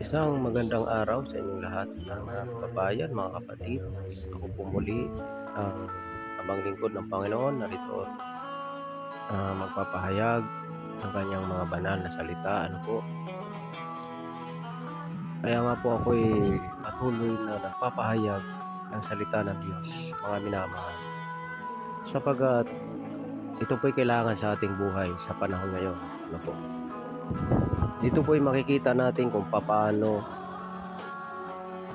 Isang magandang araw sa inyong lahat, mga kabayan, mga kapatid. Ako po muli ang abang lingkod ng Panginoon, narito magpapahayag ng kanyang mga banal na salita. Kaya nga po ako'y patuloy na nagpapahayag ng salita ng Diyos, mga minamahal. Sapagat ito po'y kailangan sa ating buhay sa panahon ngayon. Dito po'y makikita natin kung paano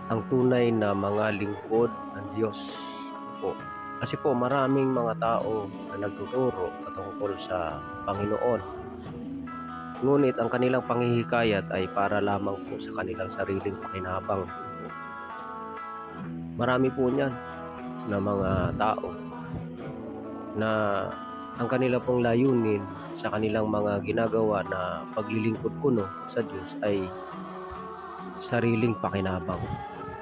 ang tunay na mga lingkod ng Diyos po. Kasi po maraming mga tao na nagtuturo patungkol sa Panginoon. Ngunit ang kanilang panghihikayat ay para lamang po sa kanilang sariling pakinabang. Marami po niyan na mga tao na ang kanila pong layunin sa kanilang mga ginagawa na paglilingkod kuno sa Diyos ay sariling pakinabang.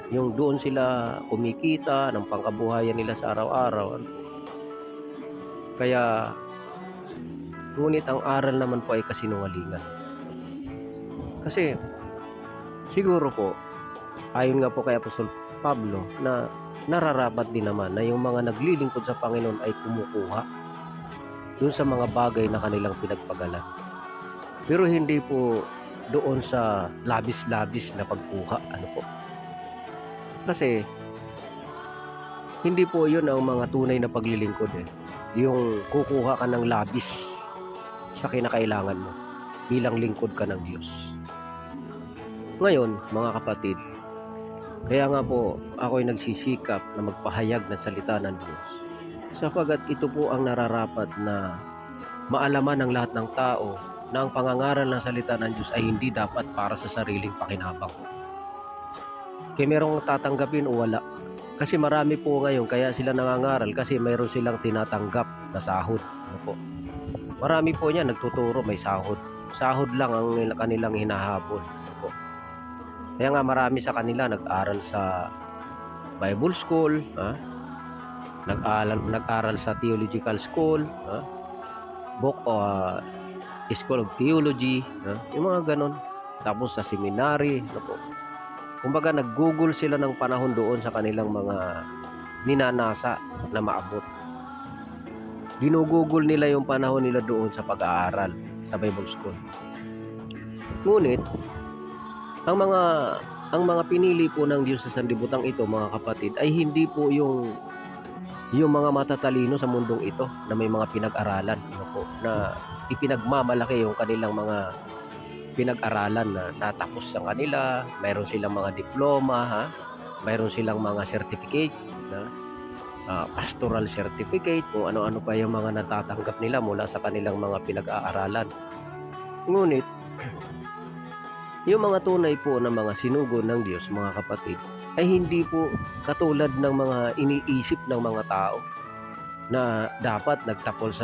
Yung doon sila kumikita ng pangkabuhayan nila sa araw-araw. Kaya, ngunit ang aral naman po ay kasinungalingan. Kasi, siguro po, ayon nga po kay Apostol Pablo, na nararapat din naman na yung mga naglilingkod sa Panginoon ay kumukuha doon sa mga bagay na kanilang pinagpagalan. Pero hindi po doon sa labis-labis na pagkuha. Kasi hindi po yun ang mga tunay na paglilingkod yung kukuha ka ng labis sa kinakailangan mo bilang lingkod ka ng Diyos. Ngayon mga kapatid, kaya nga po ako'y nagsisikap na magpahayag ng salita ng Diyos, sapagat ito po ang nararapat na maalaman ng lahat ng tao, na ang pangangaral ng salita ng Diyos ay hindi dapat para sa sariling pakinabang. Kaya merong tatanggapin o wala. Kasi marami po ngayon kaya sila nangangaral kasi mayroon silang tinatanggap na sahod. Marami po niyan nagtuturo may sahod. Sahod lang ang kanilang hinahabol. Kaya nga marami sa kanila nag-aral sa Bible school, nag-aral sa theological school, School of Theology, yung mga ganon. Tapos sa seminary, kumbaga nag-google sila ng panahon doon sa kanilang mga ninanasa na maabot. Ginugugol nila yung panahon nila doon sa pag-aaral sa Bible school. Ngunit ang mga pinili po ng Diyos sa sanlibutan ito, mga kapatid, ay hindi po yung mga matatalino sa mundong ito na may mga pinag-aralan, na ipinagmamalaki yung kanilang mga pinag-aralan na natapos sa kanila, mayroon silang mga diploma, mayroon silang mga certificate, pastoral certificate, kung ano-ano pa yung mga natatanggap nila mula sa kanilang mga pinag-aaralan. Ngunit yung mga tunay po na mga sinugo ng Diyos, mga kapatid, ay hindi po katulad ng mga iniisip ng mga tao na dapat nagtapos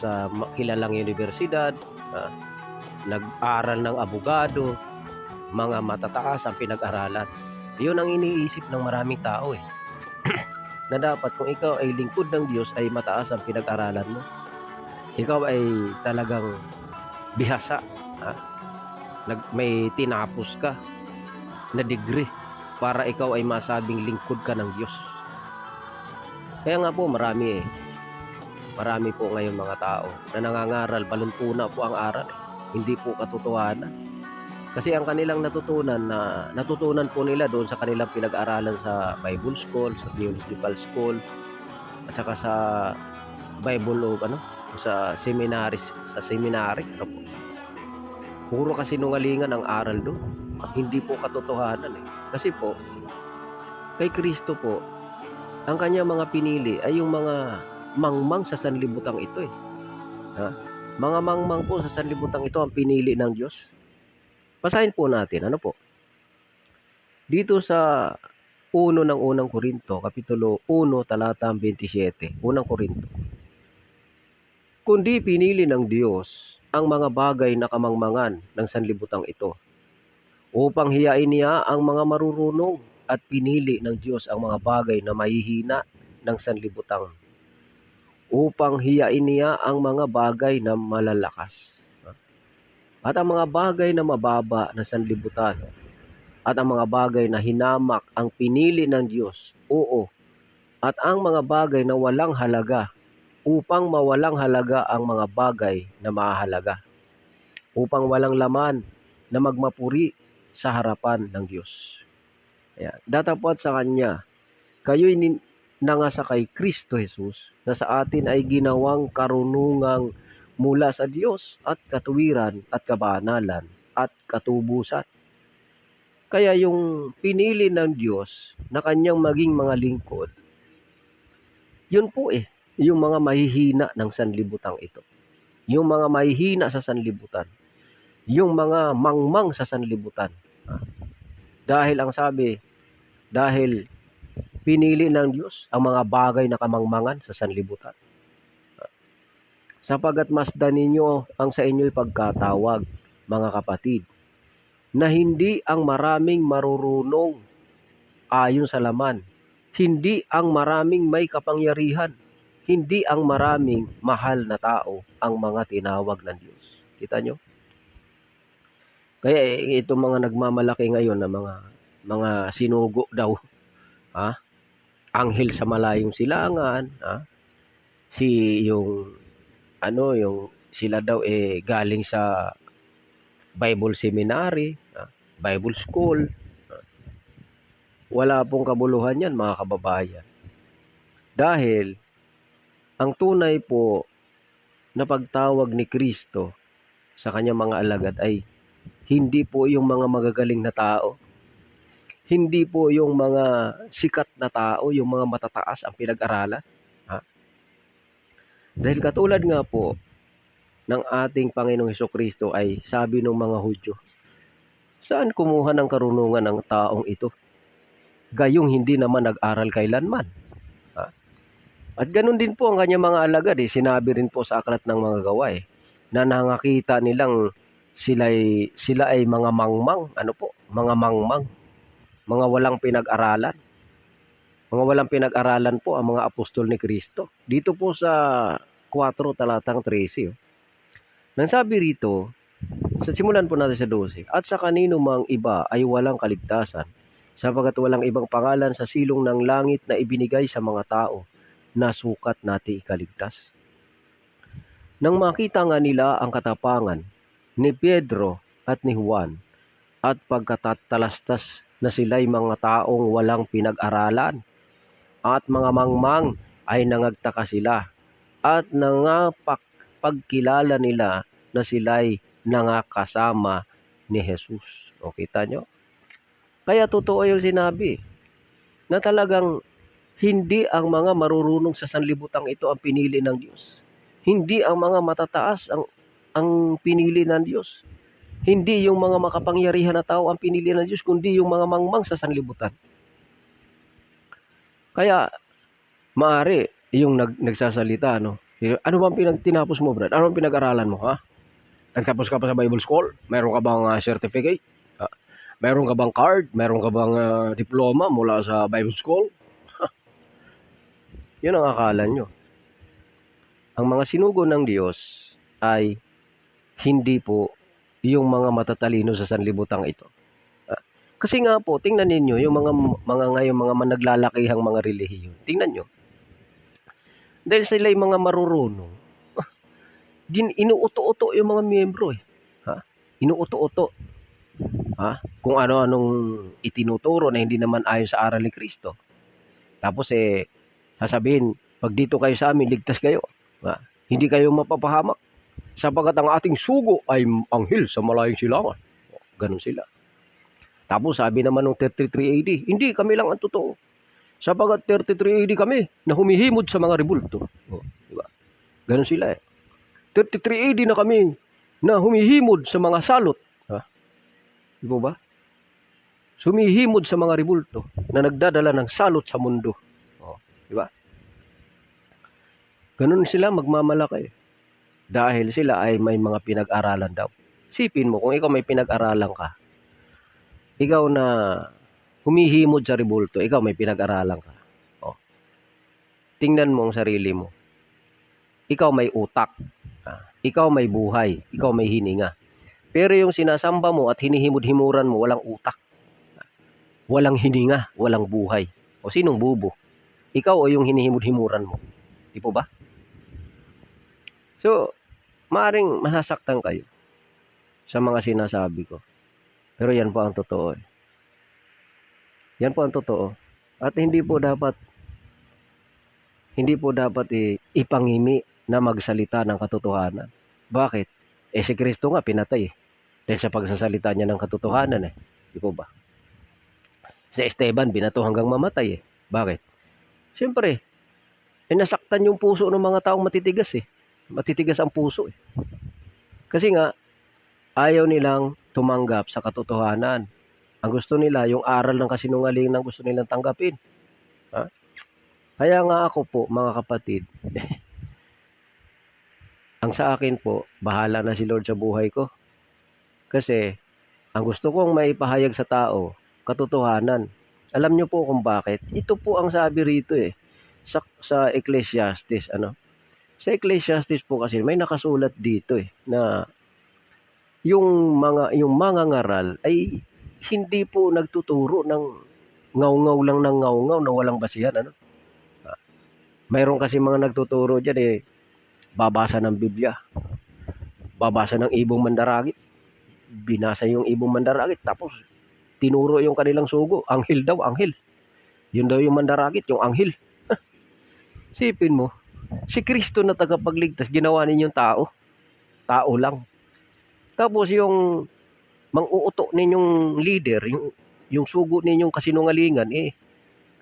sa kilalang universidad, nag-aral ng abogado, mga matataas ang pinag-aralan. Yun ang iniisip ng maraming tao na dapat kung ikaw ay lingkod ng Diyos ay mataas ang pinag-aralan mo. Ikaw ay talagang bihasa, may tinapos ka na degree para ikaw ay masabing lingkod ka ng Diyos. Kaya nga po marami po ngayon mga tao na nangangaral, baluntuna po ang aral, hindi po katotohanan. Kasi ang kanilang natutunan po nila doon sa kanilang pinag-aralan sa Bible school, sa theological school, at saka sa Bible sa seminary. Puro kasinungalingan ang aral doon. Hindi po katotohanan Kasi po kay Kristo po, ang kanya mga pinili ay yung mga mangmang sa sanlibutan ito Mga mangmang po sa sanlibutan ito ang pinili ng Diyos. Basahin po natin, dito sa 1 ng unang Korinto, kapitulo 1, talata 27, unang Korinto. Kundi pinili ng Diyos ang mga bagay na kamangmangan ng sanlibutan ito, upang hiyain niya ang mga marurunong, at pinili ng Diyos ang mga bagay na mahihina ng sanlibutan, upang hiyain niya ang mga bagay na malalakas. At ang mga bagay na mababa na sanlibutan at ang mga bagay na hinamak ang pinili ng Diyos, oo, at ang mga bagay na walang halaga upang mawalang halaga ang mga bagay na mahalaga, upang walang laman na magmapuri sa harapan ng Diyos. Ayan. Datapwat sa Kanya, kayo'y nangasa kay Kristo Jesus na sa atin ay ginawang karunungang mula sa Diyos at katuwiran at kabanalan at katubusan. Kaya yung pinili ng Diyos na kanyang maging mga lingkod, yun po yung mga mahihina ng sanlibutang ito. Yung mga mahihina sa sanlibutan. Yung mga mangmang sa sanlibutan. Dahil ang sabi, dahil pinili ng Diyos ang mga bagay na kamangmangan sa sanlibutan. Sapagat masdan ninyo ang sa inyo'y pagkatawag, mga kapatid, na hindi ang maraming marurunong ayon sa laman, hindi ang maraming may kapangyarihan, hindi ang maraming mahal na tao ang mga tinawag ng Diyos. Kita nyo? Kaya itong mga nagmamalaki ngayon na mga sinugo daw, anghel sa malayong silangan, yung sila daw galing sa Bible Seminary, Bible School. Wala pong kabuluhan yan, mga kababayan. Dahil ang tunay po na pagtawag ni Kristo sa kanyang mga alagad ay hindi po yung mga magagaling na tao. Hindi po yung mga sikat na tao, yung mga matataas ang pinag-aralan. Dahil katulad nga po ng ating Panginoong Hesukristo ay sabi ng mga Hudyo, saan kumuha ng karunungan ng taong ito? Gayong hindi naman nag-aral kailanman. At ganun din po ang kanyang mga alagad. Sinabi rin po sa aklat ng mga gawa na nangakita nilang sila ay mga mangmang. Mga mangmang. Mga walang pinag-aralan. Mga walang pinag-aralan po ang mga apostol ni Kristo. Dito po sa 4 talatang 13. Nang sabi rito, simulan po natin sa 12. At sa kanino mang iba ay walang kaligtasan, sapagat walang ibang pangalan sa silong ng langit na ibinigay sa mga tao na sukat natin ikaligtas. Nang makita nga nila ang katapangan ni Pedro at ni Juan at pagkatatalastas na sila'y mga taong walang pinag-aralan at mga mangmang, ay nangagtaka sila at pagkilala nila na sila'y nangakasama ni Jesus. O kita nyo? Kaya totoo yung sinabi na talagang hindi ang mga marurunong sa sanlibutang ito ang pinili ng Diyos. Hindi ang mga matataas ang pinili ng Diyos. Hindi yung mga makapangyarihan na tao ang pinili ng Diyos, kundi yung mga mangmang sa sanlibutan. Kaya, maaari yung nagsasalita, no? Ano bang tinapos mo, Brad? Ano bang pinag-aralan mo, ha? Nagtapos ka pa sa Bible School? Meron ka bang certificate? Meron ka bang card? Meron ka bang diploma mula sa Bible School? Yun ang akala nyo. Ang mga sinugo ng Diyos ay hindi po yung mga matatalino sa sanlibutang ito. Kasi nga po, tingnan ninyo yung mga managlalakihang mga relihiyon. Tingnan nyo. Dahil sila yung mga marurunong, inuuto-uto yung mga miyembro Inuuto-uto. Kung ano-anong itinuturo na hindi naman ayon sa aral ni Kristo. Tapos sasabihin, pag dito kayo sa amin, ligtas kayo. Hindi kayo mapapahamak. Sapagat ang ating sugo ay anghel sa malayong silangan. Ganun sila. Tapos sabi naman ng 33 AD, hindi kami lang ang totoo. Sapagat 33 AD kami na humihimod sa mga rebulto. Diba? Ganun sila 33 AD na kami na humihimod sa mga salot. Diba ba? Sumihimod sa mga rebulto na nagdadala ng salot sa mundo. Diba? Ganun sila magmamalaki. Dahil sila ay may mga pinag-aralan daw. Sipin mo, kung ikaw may pinag-aralan ka, ikaw na humihimod sa rebulto, ikaw may pinag-aralan ka. Tingnan mo ang sarili mo. Ikaw may utak. Ikaw may buhay. Ikaw may hininga. Pero yung sinasamba mo at hinihimod-himuran mo, walang utak, walang hininga, walang buhay. O sinong bubo? Ikaw o yung hinihimod-himuran mo? Di po ba? So, maaring masasaktan kayo sa mga sinasabi ko. Pero yan po ang totoo. Yan po ang totoo. At hindi po dapat ipangimi na magsalita ng katotohanan. Bakit? Si Kristo nga pinatay dahil sa pagsasalita niya ng katotohanan Di po ba? Si Esteban binato hanggang mamatay Bakit? Siyempre, nasaktan yung puso ng mga taong matitigas Matitigas ang puso Kasi nga, ayaw nilang tumanggap sa katotohanan. Ang gusto nila, yung aral ng kasinungalingan ang gusto nilang tanggapin. Kaya nga ako po, mga kapatid, ang sa akin po, bahala na si Lord sa buhay ko. Kasi, ang gusto kong maipahayag sa tao, katotohanan. Alam niyo po kung bakit? Ito po ang sabi rito sa Ecclesiastes, Sa Ecclesiastes po kasi may nakasulat dito na yung mga ngaral ay hindi po nagtuturo ng ngaw-ngaw lang ng ngaw-ngaw na walang basihan Mayroon kasi mga nagtuturo diyan babasa ng Biblia, babasa ng ibong mandaragit, binasa yung ibong mandaragit tapos tinuro yung kanilang sugo, anghel daw, anghel. Yun daw yung mandaragit, yung anghel. Sipin mo, si Kristo na tagapagligtas ginawa ninyong tao. Tao lang. Tapos yung mang-uuto ninyong leader, yung sugo ninyong kasinungalingan,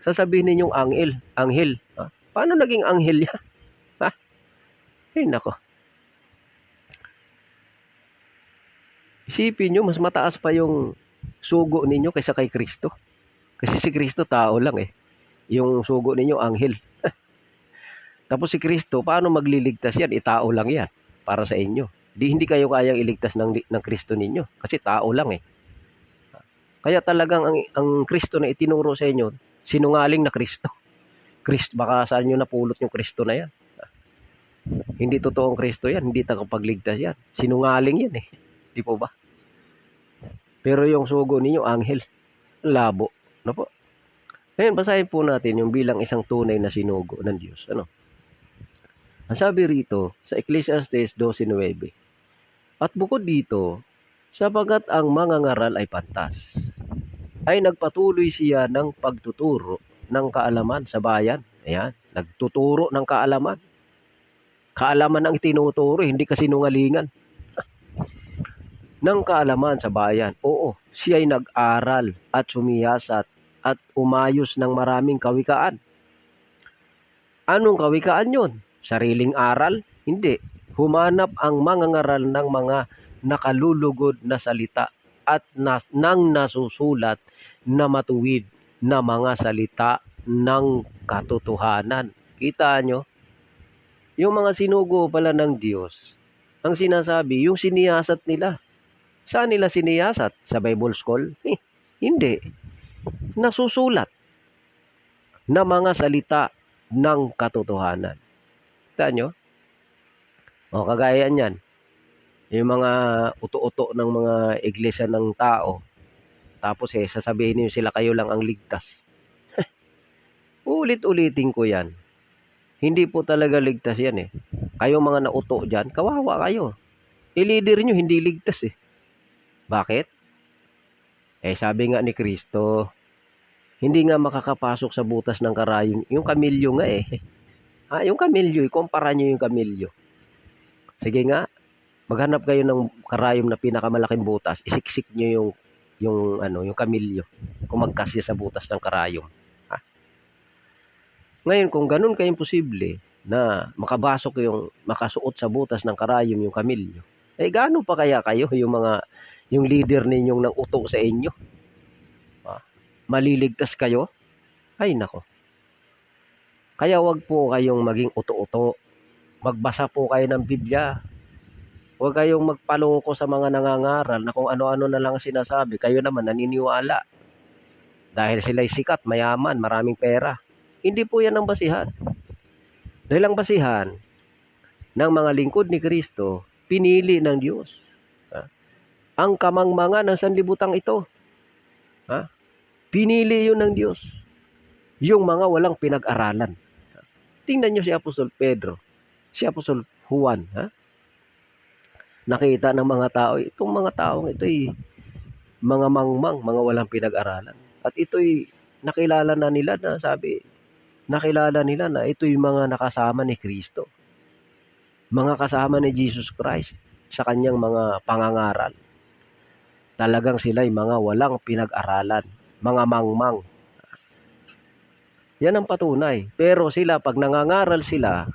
sasabihin ninyong anghel. Paano naging anghel yan? Nako. Isipin nyo, mas mataas pa yung sugo ninyo kaysa kay Kristo. Kasi si Kristo tao lang Yung sugo ninyo, anghel. Tapos si Kristo, paano magliligtas yan? Tao lang yan para sa inyo. Hindi kayo kayang iligtas ng Kristo ninyo. Kasi tao lang Kaya talagang ang Kristo na itinuro sa inyo, sinungaling na Kristo. Baka saan nyo napulot yung Kristo na yan? Hindi totoong Kristo yan. Hindi tagapagligtas yan. Sinungaling yan Di po ba? Pero yung sugo ninyo, anghel. Labo. Po? Ngayon, basahin po natin yung bilang isang tunay na sinugo ng Diyos. Ang sabi rito sa Ecclesiastes 12:9. At bukod dito, sapagat ang mga ngaral ay pantas, ay nagpatuloy siya ng pagtuturo ng kaalaman sa bayan. Ayan, nagtuturo ng kaalaman. Kaalaman ang itinuturo, hindi kasinungalingan. Ng kaalaman sa bayan. Oo, siya ay nag-aral at sumiyasat at umayos ng maraming kawikaan. Anong kawikaan yon? Sariling aral? Hindi. Humanap ang mga ngaral ng mga nakalulugod na salita at nang nasusulat na matuwid na mga salita ng katotohanan. Kita nyo? Yung mga sinugo pala ng Diyos, ang sinasabi, yung siniyasat nila. Saan nila siniyasat? Sa Bible School? Hindi. Nasusulat na mga salita ng katotohanan. Kita nyo? O kagaya niyan. Yung mga uto-uto ng mga iglesia ng tao. Tapos sasabihin niyo sila kayo lang ang ligtas. Ulit-ulitin ko yan. Hindi po talaga ligtas yan Kayong mga nauto dyan, kawawa kayo. Leader nyo hindi ligtas Bakit? Sabi nga ni Kristo, hindi nga makakapasok sa butas ng karayom. Yung kamilyo nga yung kamilyo, ikumpara nyo yung kamilyo. Sige nga, maghanap kayo ng karayom na pinakamalaking butas, isiksik nyo yung kamilyo. Kung magkasya sa butas ng karayom. Ngayon, kung ganun ka-imposible na makasuot sa butas ng karayom yung kamilyo, gaano pa kaya kayo yung leader ninyong nang uto sa inyo? Maliligtas kayo? Ay nako. Kaya wag po kayong maging uto-uto. Magbasa po kayo ng Biblia. Huwag kayong magpaloko sa mga nangangaral na kung ano-ano na lang sinasabi. Kayo naman naniniwala. Dahil sila'y sikat, mayaman, maraming pera. Hindi po yan ang basihan. Dahil ang basihan ng mga lingkod ni Kristo, pinili ng Diyos. ang kamangmangan ng sanlibutan ito. Ha? Pinili yun ng Diyos. Yung mga walang pinag-aralan. Tingnan nyo si Apostol Pedro, si Apostol Juan. Ha? Nakita ng mga tao, itong mga taong ito'y mga mangmang, mga walang pinag-aralan. At ito'y nakilala nila na ito'y mga nakasama ni Kristo. Mga kasama ni Jesus Christ sa kanyang mga pangangaral. Talagang sila'y mga walang pinag-aralan, mga mangmang. Yan ang patunay. Pero sila, pag nangangaral sila,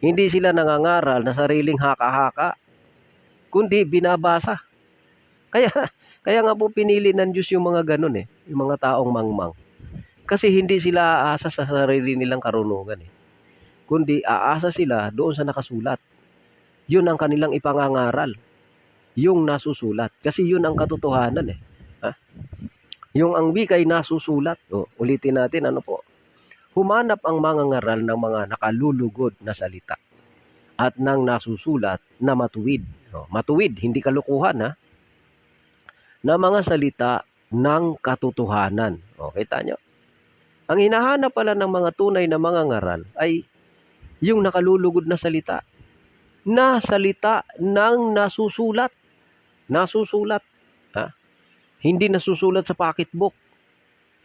hindi sila nangangaral na sariling haka-haka, kundi binabasa. Kaya nga po pinili ng Diyos yung mga ganun yung mga taong mangmang. Kasi hindi sila aasa sa sarili nilang karunungan kundi aasa sila doon sa nakasulat. Yun ang kanilang ipangangaral. Yung nasusulat. Kasi yun ang katotohanan Ha? Yung ang wika'y nasusulat. Ulitin natin, ano po? Humanap ang mangangaral ng mga nakalulugod na salita at nang nasusulat na matuwid. Matuwid, hindi kalukuhan na mga salita ng katotohanan. Kita nyo? Ang hinahanap pala ng mga tunay na mangangaral ay yung nakalulugod na salita. Na salita ng nasusulat. Nasusulat. Ha? Hindi nasusulat sa pocketbook.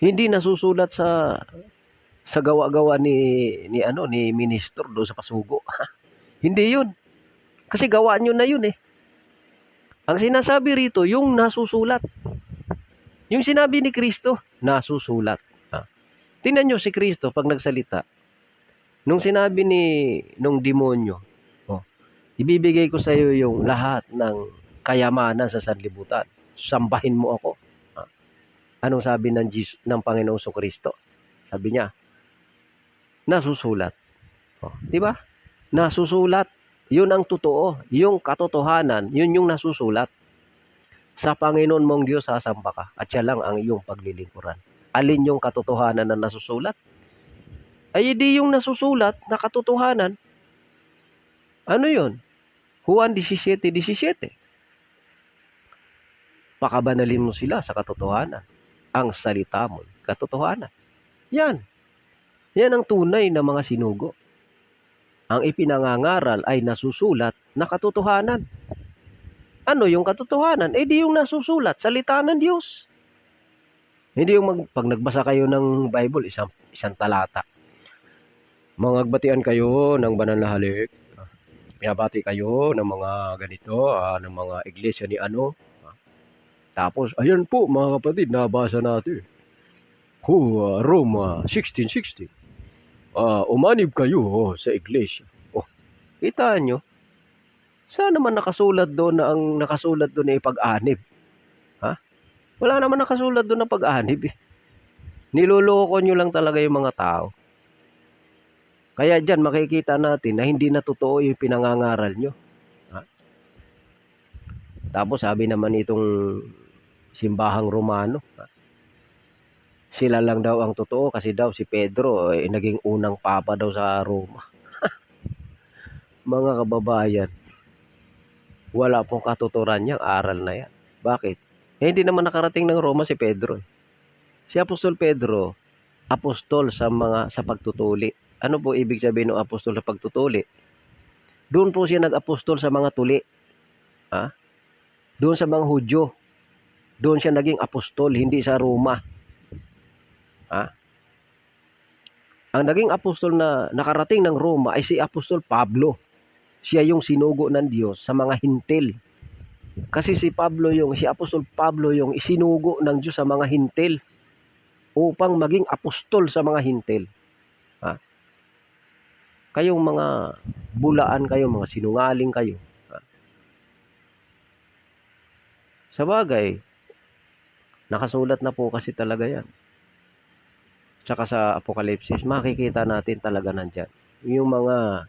Hindi nasusulat sa gawa-gawa ni ministro do sa pasugo. Hindi 'yun. Kasi gawa nyo na 'yun Ang sinasabi rito yung nasusulat. Yung sinabi ni Kristo, nasusulat. Tingnan nyo si Kristo pag nagsalita. Nung sinabi nung demonyo, ibibigay ko sa iyo yung lahat ng kayamanan sa sanlibutan. Sambahin mo ako. Anong sabi ng Panginoong Kristo? Sabi niya, nasusulat. Di ba? Nasusulat. Yun ang totoo. Yung katotohanan, yun yung nasusulat. Sa Panginoon mong Diyos sasamba ka at siya lang ang iyong paglilingkuran. Alin yung katotohanan na nasusulat? Ay di yung nasusulat na katotohanan. Ano yun? Juan 17:17. Pakabanalin mo sila sa katotohanan. Ang salita mo, katotohanan. Yan. Yan ang tunay na mga sinugo. Ang ipinangangaral ay nasusulat na katotohanan. Ano yung katotohanan? Di yung nasusulat, salita ng Diyos. Hindi yung pag nagbasa kayo ng Bible, isang talata. Mangagbatian kayo ng banal na halik. Pinabati kayo ng mga ganito, ng mga iglesia ni ano. Tapos, ayan po mga kapatid, nabasa natin. Roma 16:16. Umanib kayo sa iglesia. Kita nyo? Saan naman nakasulat doon na ang nakasulat doon ay pag-anib? Wala naman nakasulat doon na pag-anib Niloloko nyo lang talaga yung mga tao. Kaya dyan makikita natin na hindi na totoo yung pinangangaral nyo. Tapos sabi naman itong simbahang Romano, sila lang daw ang totoo kasi daw si Pedro naging unang papa daw sa Roma. Mga kababayan, wala pong katuturan niyang aral na yan. Bakit? Hindi naman nakarating ng Roma si Pedro. Si Apostol Pedro, apostol sa pagtutuli. Ano po ibig sabihin ng apostol sa pagtutuli? Doon po siya nag-apostol sa mga tuli. Doon sa mga Hudyo. Doon siya naging apostol, hindi sa Roma. Ang naging apostol na nakarating ng Roma ay si Apostol Pablo. Siya yung sinugo ng Diyos sa mga hintil. Kasi si Apostol Pablo yung isinugo ng Diyos sa mga hintil upang maging apostol sa mga hintil. Kayong mga bulaan kayo, mga sinungaling kayo. Sa bagay, nakasulat na po kasi talaga yan. Tsaka sa Apokalipsis, makikita natin talaga nandyan. Yung mga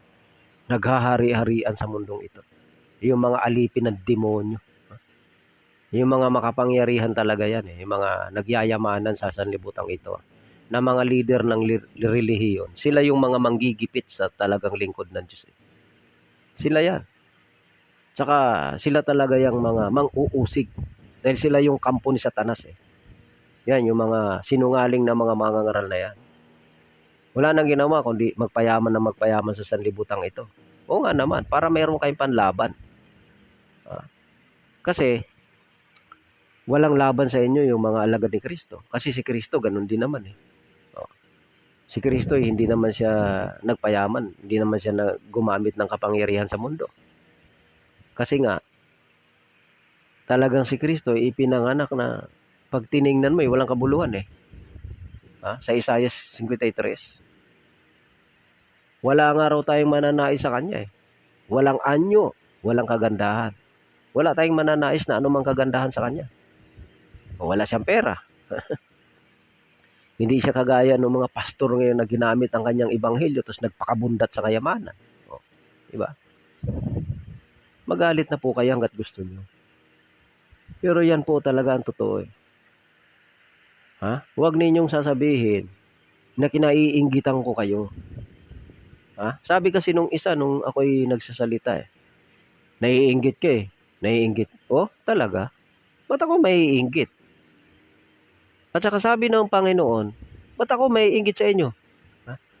naghahari-harian sa mundong ito. Yung mga alipin ng demonyo. Yung mga makapangyarihan talaga yan Yung mga nagyayamanan sa sanlibutan ito. Na mga leader ng relihiyon. Sila yung mga manggigipit sa talagang lingkod ng Diyos. Sila yan. Tsaka sila talaga yung mga mang-uusig. Dahil sila yung kampo ni Satanas eh. Yan, yung mga sinungaling na mga mangangaral na yan. Wala nang ginawa kundi magpayaman sa sanlibutan ito. Oo nga naman, para mayroon kayong panlaban. Kasi walang laban sa inyo yung mga alagad ni Kristo. Kasi si Kristo ganun din naman eh. Si Kristo hindi naman siya nagpayaman, hindi naman siya gumamit ng kapangyarihan sa mundo. Kasi nga talagang si Kristo ipinanganak na pag tiningnan mo walang kabuluhan eh. Sa Isaiah 53. Wala nga raw tayong mananais sa kanya eh. Walang anyo, walang kagandahan. Wala tayong mananais na anumang kagandahan sa kanya. Wala siyang pera. Hindi siya kagaya ng mga pastor ngayon na ginamit ang kanyang ebanghelyo tapos nagpakabundat sa kayamanan. Diba? Magalit na po kayo hanggat gusto niyo. Pero yan po talaga ang totoo eh. Huwag ninyong sasabihin na kinaiinggitan ko kayo. Sabi kasi nung isa nung ako'y nagsasalita eh. Naiinggit ka eh. Naiinggit. Oh, talaga? Ba't ako maiinggit? At saka sabi ng Panginoon, ba't ako maiinggit sa inyo?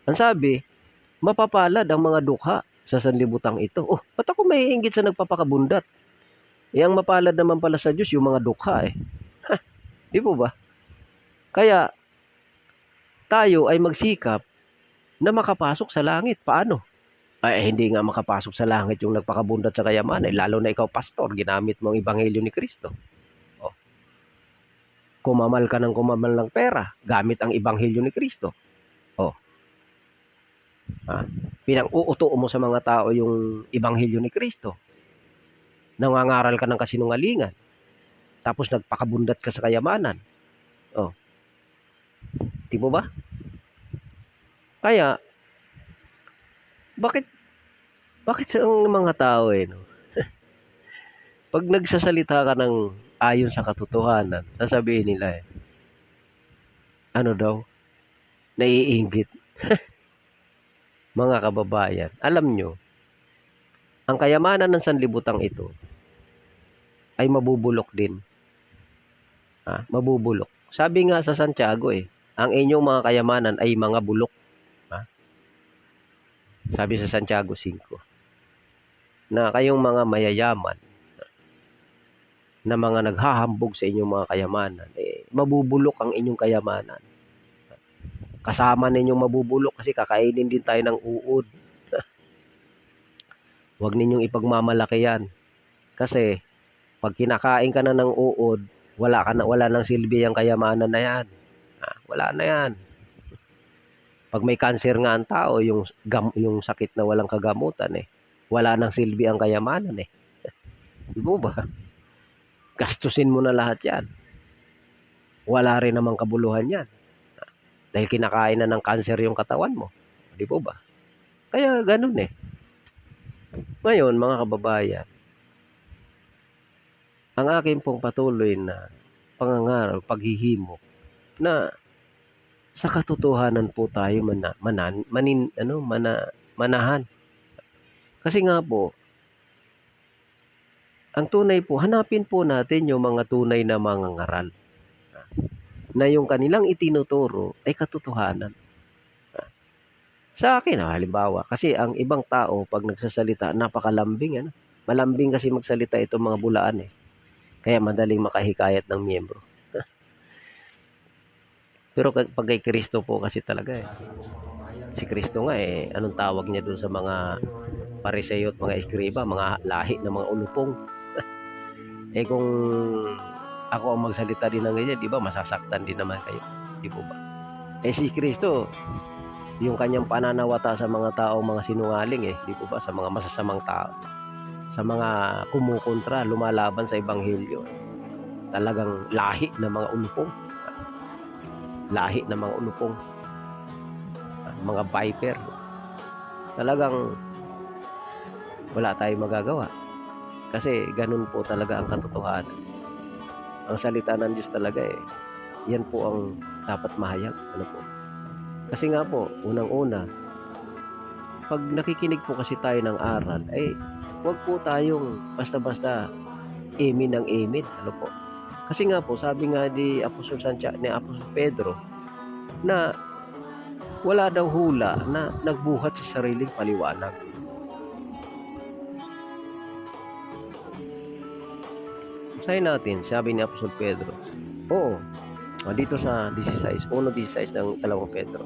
Ang sabi, mapapalad ang mga dukha sa sanlibutan ito. Oh, ba't ako maiinggit sa nagpapakabundat? Ang mapalad naman pala sa Diyos yung mga dukha eh. Di po ba? Kaya, tayo ay magsikap na makapasok sa langit. Paano? Hindi nga makapasok sa langit yung nagpakabundat sa kayamanan. Lalo na ikaw, pastor, ginamit mo ang ebanghelyo ni Kristo. Kumamal ka ng kumamal ng pera, gamit ang ebanghelyo ni Kristo. Pinang-uuto mo sa mga tao yung ebanghelyo ni Kristo. Nangangaral ka ng kasinungalingan. Tapos nagpakabundat ka sa kayamanan. Di mo ba? Kaya, bakit sa mga tao pag nagsasalita ka ng ayon sa katotohanan, sasabihin nila ano daw, naiinggit. Mga kababayan, alam nyo, ang kayamanan ng sanlibutan ito ay mabubulok din. Mabubulok. Sabi nga sa Santiago ang inyong mga kayamanan ay mga bulok. Sabi sa Santiago 5, na kayong mga mayayaman, na mga naghahambog sa inyong mga kayamanan, mabubulok ang inyong kayamanan. Kasama ninyong mabubulok kasi kakainin din tayo ng uod. Huwag ninyong ipagmamalaki yan. Kasi pag kinakain ka na ng uod, wala nang silbi ang kayamanan na yan. Wala na yan. Pag may cancer nga ang tao, yung sakit na walang kagamutan wala nang silbi ang kayamanan Di ba? Gastusin mo na lahat yan. Wala rin namang kabuluhan yan. Dahil kinakain na ng cancer yung katawan mo. Di ba? Kaya ganun Ngayon, mga kababayan, ang akin pong patuloy na pangangaral, paghihimok, na sa katotohanan po tayo manahan. Kasi nga po, ang tunay po, hanapin po natin yung mga tunay na mangangaral. Na yung kanilang itinuturo ay katotohanan. Sa akin, halimbawa, kasi ang ibang tao, pag nagsasalita, napakalambing. Malambing kasi magsalita itong mga bulaan Kaya madaling makahikayat ng miyembro. Pero pag kay Kristo po kasi talaga Si Kristo nga anong tawag niya doon sa mga Pariseo at mga eskriba, mga lahi ng mga ulupong. Kung ako ang magsalita din ng ganyan, di ba, masasaktan din naman kayo. Di po ba? Si Kristo, yung kanyang pananawata sa mga tao, mga sinungaling di po ba, sa mga masasamang tao, sa mga kumukontra, lumalaban sa ebanghelyo, talagang lahi ng mga ulupong. Lahi ng mga ulupong. Mga viper. Talagang wala tayong magagawa. Kasi ganun po talaga ang katotohanan. Ang salita ng Diyos talaga yan po ang dapat mahayag. Kasi nga po, unang-una, pag nakikinig po kasi tayo ng aral, huwag po tayong basta-basta amen ng amen. Ano po? Kasi nga po, sabi nga ni Apostol Pedro na wala daw hula na nagbuhat sa sariling paliwanag. Basahin natin, sabi ni Apostol Pedro. Oo, dito sa 16, 1:16 ng 2 Pedro.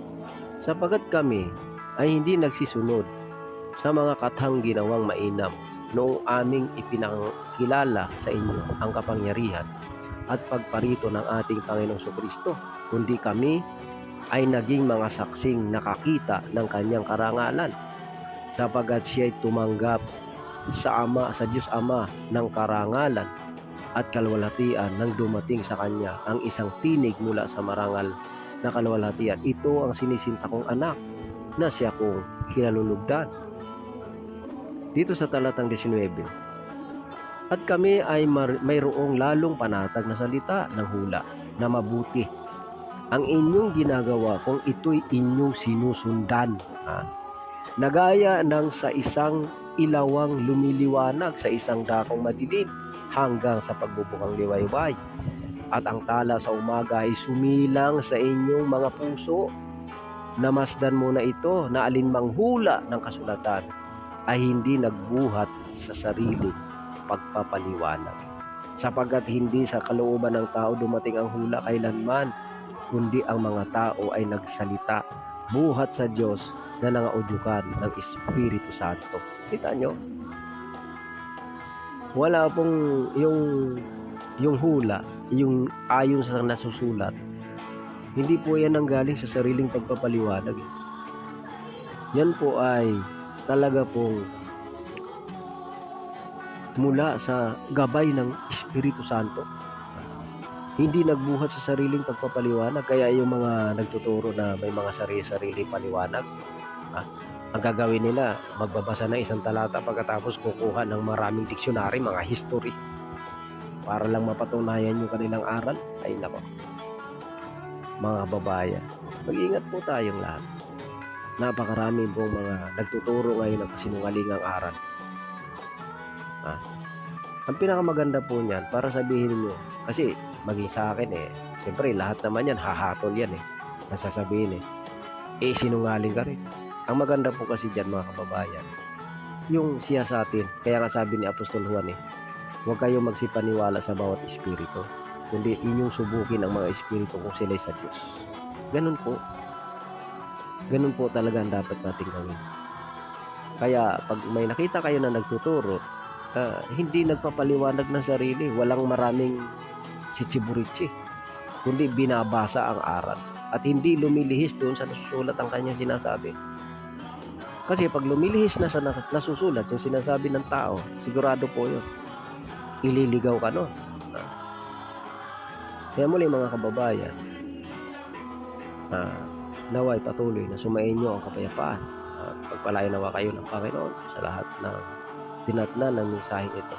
Sapagkat kami ay hindi nagsisunod sa mga kathang ginawang mainam noong aming ipinakilala sa inyo ang kapangyarihan at pagparito ng ating Panginoong Kristo, kundi kami ay naging mga saksing nakakita ng kanyang karangalan, sapagkat siya'y tumanggap sa Diyos Ama ng karangalan at kalwalhatian nang dumating sa kanya ang isang tinig mula sa marangal na kalwalhatian. Ito ang sinisinta kong anak na siya kong kinalulugdan. Dito sa talatang 19. At kami ay mayroong lalong panatag na salita ng hula na mabuti. Ang inyong ginagawa kung ito'y inyong sinusundan. Nagaya ng sa isang ilawang lumiliwanag sa isang dakong madilim hanggang sa pagbubukang liwayway. At ang tala sa umaga ay sumilang sa inyong mga puso. Namasdan mo na ito na alinmang hula ng kasulatan ay hindi nagbuhat sa sarili pagpapaliwanag. Sapagkat hindi sa kalooban ng tao dumating ang hula kailanman, kundi ang mga tao ay nagsalita buhat sa Diyos na nangaudyukan ng Espiritu Santo. Kita nyo? Wala pong yung hula, yung ayon sa nasusulat. Hindi po yan nanggaling sa sariling pagpapaliwanag. Yan po ay talaga pong mula sa gabay ng Espiritu Santo. Hindi nagbuhat sa sariling pagpapaliwanag. Kaya yung mga nagtuturo na may mga sarili-sarili paliwanag, ang gagawin nila, magbabasa ng isang talata pagkatapos kukuha ng maraming diksyonary, mga history, para lang mapatunayan yung kanilang aral. Ay nako, mga babayan, mag-ingat po tayong lahat. Napakarami pong mga nagtuturo ngayon ng kasinungalingang aral. Ang pinakamaganda po niyan, para sabihin niyo, kasi maging sa akin siyempre lahat naman yan, hahatol yan nasasabihin sinungaling ka rin. Ang maganda po kasi dyan mga kababayan, yung siyasatin. Kaya nga sabi ni Apostol Juan huwag kayong magsipaniwala sa bawat espiritu, kundi inyong subukin ang mga espiritu kung sila'y sa Diyos. Ganun po talaga ang dapat nating gawin. Kaya pag may nakita kayo na nagtuturo, hindi nagpapaliwanag ng sarili, walang maraming sitsiburitsi, kundi binabasa ang aral at hindi lumilihis doon sa nasusulat ang kanyang sinasabi. Kasi pag lumilihis na sa nasusulat yung sinasabi ng tao, sigurado po yun, ililigaw ka nun. Kaya muli mga kababayan, naway patuloy na sumayin nyo ang kapayapaan at pagpalain nawa kayo ng Panginoon sa lahat ng tinatnan ng mensaheng ito.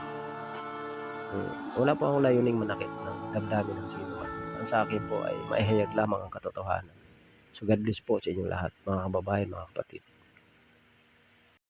Wala po akong layuning manakit ng damdamin ng sinuman. Ang sa akin po ay maihayag lamang ang katotohanan. So God bless po sa inyong lahat, mga kababayan, mga kapatid.